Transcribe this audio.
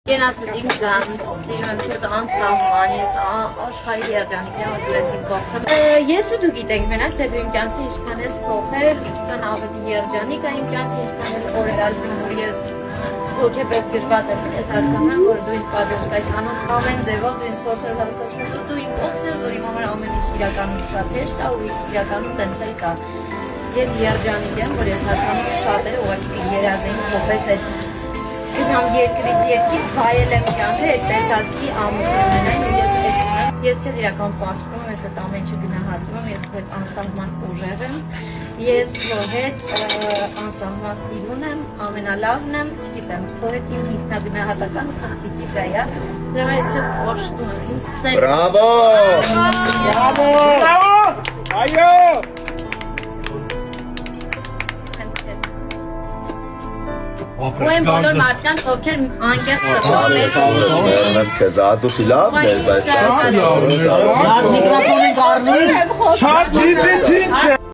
Genellikle imkan, şurada ansam, aşkayı yercanıken ödületim korktum. Yesu du gidենք menակ, թե դու imkan թե ինչքան ես փոխել, ինչքան ավելի երջանիկ է imkan, թե ինչքան էլ օրերալ որ ես հոգեպես գրված եմ, ես հասկանում եմ, որ դու ինձ պատժում ես անոտ ամեն ձևով, դու ինձ փորձել հասկացնել, որ դու իմ օգնես, որ իմ համար ամեն ինչ իրականում շատ հեշտ է ու իրականում տենց էլ կա։ Ես երջանիկ եմ, որ ես հասկանում եմ շատերը ուղղակի երազեն փոխես այդ Գնամ երկրից երկից վայել եմ կյանքը այդ տեսակի ամուսնուներն ու ես այդ ունեմ։ Ես քեզ իրական պարտքում եմ, ես այդ ամեն ինչը գնահատում եմ, ես քո հետ անսահման ուժեղ եմ, ես քո հետ անսահման սիրուն եմ, ամենալավն եմ, չգիտեմ, քո հետ իմ ինքնագնահատական խնդիրի վրա է, դրա համար ես քեզ պաշտում եմ, իմ սեր։ Բրավո! Բրավո! Այո! Ու են բոլոր մարդկանց, ովքեր անկեղծ շփվում Ունեմ քեզ ադուշի լավն է, բայց Mikrofonu karnı. Çarpıcı tinçe.